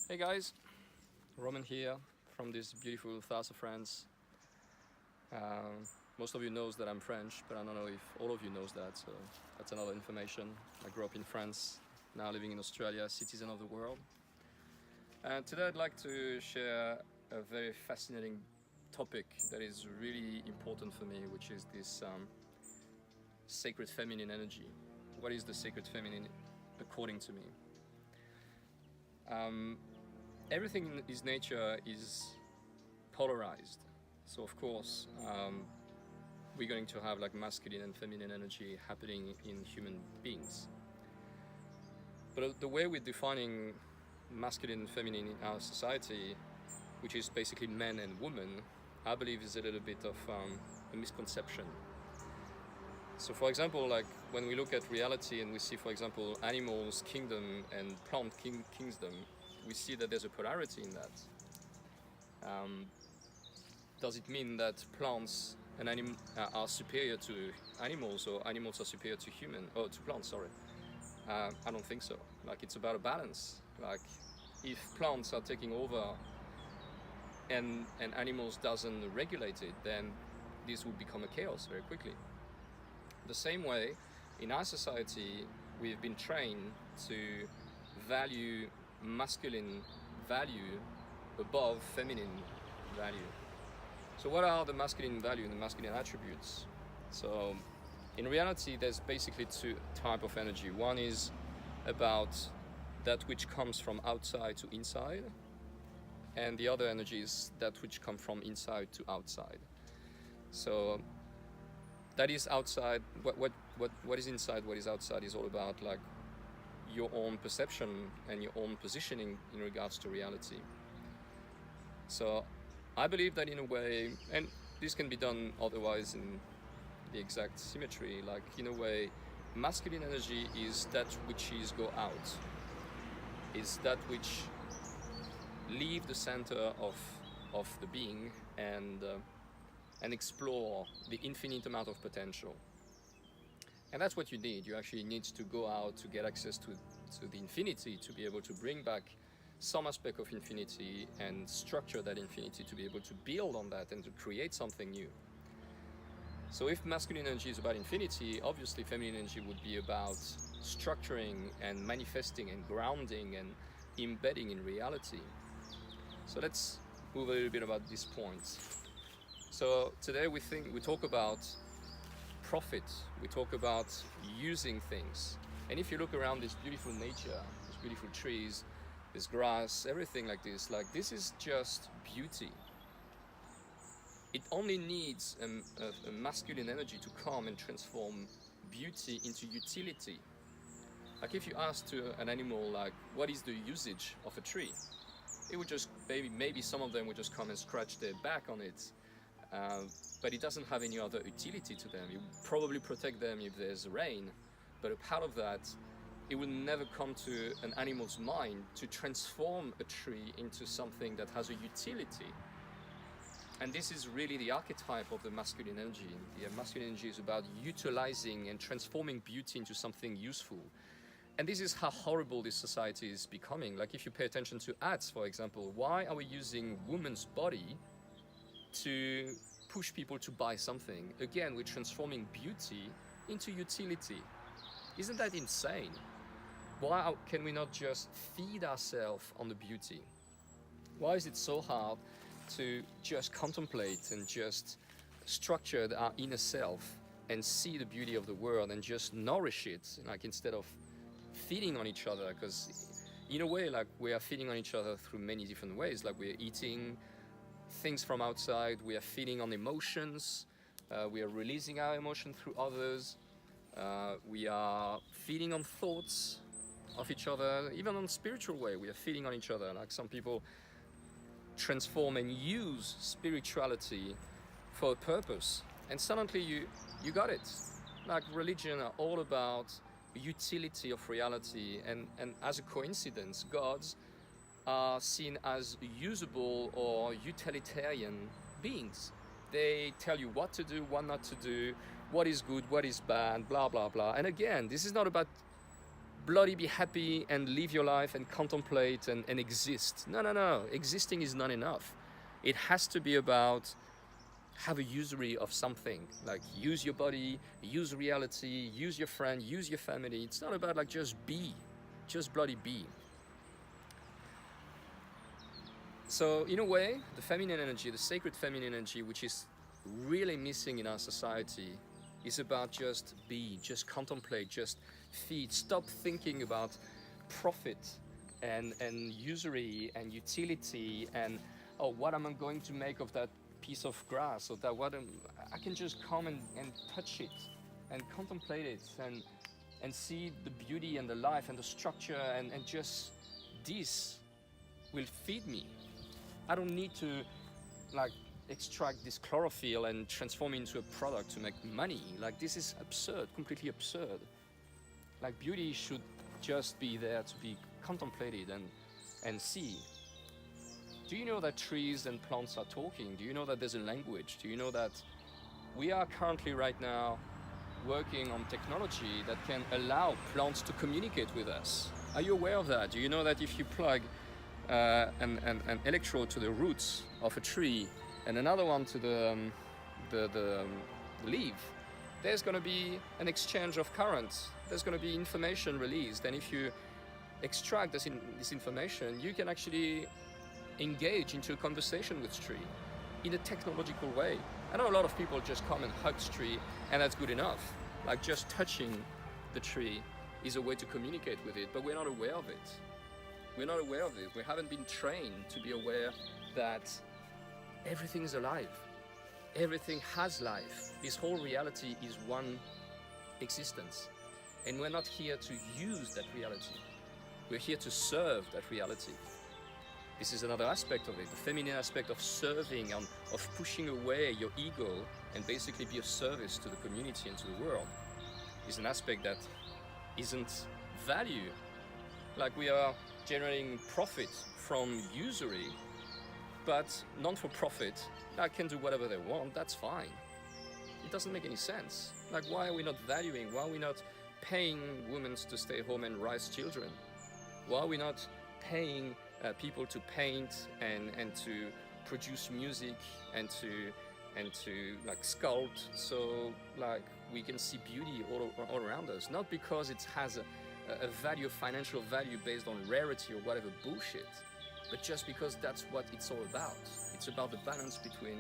Hey guys, Roman here from this beautiful south of France. Most of you knows that I'm French, but I don't know if all of you knows that, so that's another information. I grew up in France, now living in Australia, citizen of the world. And today I'd like to share a very fascinating topic that is really important for me, which is this sacred feminine energy. What is the sacred feminine according to me? Everything in his nature is polarized. So of course, we're going to have like masculine and feminine energy happening in human beings. But the way we're defining masculine and feminine in our society, which is basically men and women, I believe is a little bit of a misconception. So for example, like when we look at reality and we see, for example, animals kingdom and plant kingdom, we see that there's a polarity in that. Does it mean that plants and are superior to animals, or animals are superior to to plants? Sorry, I don't think so. Like it's about a balance. Like if plants are taking over and animals doesn't regulate it, then this would become a chaos very quickly. The same way, in our society, we've been trained to value masculine value above feminine value. So what are the masculine value and the masculine attributes? So in reality, there's basically two types of energy. One is about that which comes from outside to inside, and the other energy is that which comes from inside to outside. So that is outside. What is inside, what is outside is all about like your own perception and your own positioning in regards to reality. So I believe that in a way, and this can be done otherwise in the exact symmetry, like in a way, masculine energy is that which is go out, is that which leave the center of the being and explore the infinite amount of potential. And that's what you need. You actually need to go out to get access to the infinity, to be able to bring back some aspect of infinity and structure that infinity to be able to build on that and to create something new. So if masculine energy is about infinity, obviously feminine energy would be about structuring and manifesting and grounding and embedding in reality. So let's move a little bit about these points. So today we talk about profit, we talk about using things. And if you look around this beautiful nature, these beautiful trees, this grass, everything like this is just beauty. It only needs a masculine energy to come and transform beauty into utility. Like if you ask to an animal, like, what is the usage of a tree? It would just, maybe some of them would just come and scratch their back on it. But it doesn't have any other utility to them. It would probably protect them if there's rain, but a part of that, it will never come to an animal's mind to transform a tree into something that has a utility. And this is really the archetype of the masculine energy. The masculine energy is about utilizing and transforming beauty into something useful. And this is how horrible this society is becoming. Like if you pay attention to ads, for example, why are we using women's body to push people to buy something? Again, we're transforming beauty into utility. Isn't that insane? Why can we not just feed ourselves on the beauty? Why is it so hard to just contemplate and just structure our inner self and see the beauty of the world and just nourish it, like instead of feeding on each other? Because in a way, like we are feeding on each other through many different ways. Like we're eating things from outside, we are feeding on emotions, we are releasing our emotion through others, we are feeding on thoughts of each other, even on spiritual way, we are feeding on each other. Like some people transform and use spirituality for a purpose, and suddenly you got it. Like religion are all about utility of reality, and as a coincidence, gods are seen as usable or utilitarian beings. They tell you what to do, what not to do, what is good, what is bad, blah, blah, blah. And again, this is not about bloody be happy and live your life and contemplate and exist. No. Existing is not enough. It has to be about have a usury of something, like use your body, use reality, use your friend, use your family. It's not about like just be, just bloody be. So in a way, the feminine energy, the sacred feminine energy, which is really missing in our society, is about just be, just contemplate, just feed. Stop thinking about profit and usury and utility and, oh, what am I going to make of that piece of grass, or that I can just come and touch it and contemplate it and see the beauty and the life and the structure and just this will feed me. I don't need to like extract this chlorophyll and transform it into a product to make money. Like this is absurd, completely absurd. Like beauty should just be there to be contemplated and see. Do you know that trees and plants are talking? Do you know that there's a language? Do you know that we are currently right now working on technology that can allow plants to communicate with us? Are you aware of that? Do you know that if you plug an electrode to the roots of a tree and another one to the leaf, there's going to be an exchange of currents. There's going to be information released, and if you extract this information, you can actually engage into a conversation with tree in a technological way. I know a lot of people just come and hug tree, and that's good enough. Like just touching the tree is a way to communicate with it, but we're not aware of it. We're not aware of it. We haven't been trained to be aware that everything is alive. Everything has life. This whole reality is one existence. And we're not here to use that reality. We're here to serve that reality. This is another aspect of it, the feminine aspect of serving, of pushing away your ego and basically be of service to the community and to the world, is an aspect that isn't value. Like we are generating profit from usury, but non-for-profit, that can do whatever they want, that's fine. It doesn't make any sense. Like why are we not valuing, why are we not paying women to stay home and raise children? Why are we not paying people to paint and to produce music and to like sculpt, so like we can see beauty all around us, not because it has a value, financial value based on rarity or whatever bullshit, but just because that's what it's all about. It's about the balance between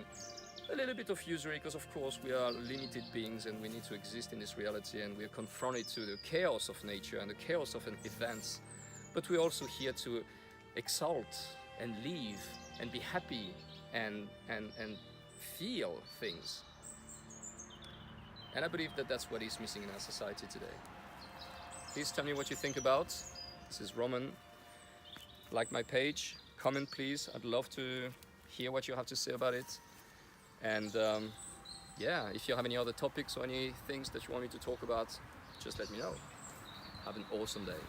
a little bit of usury, because of course we are limited beings and we need to exist in this reality, and we're confronted to the chaos of nature and the chaos of events, but we're also here to exalt and live and be happy and feel things. And I believe that that's what is missing in our society today. Please tell me what you think about. This is Roman. Like my page, comment please. I'd love to hear what you have to say about it. And yeah, if you have any other topics or any things that you want me to talk about, just let me know. Have an awesome day.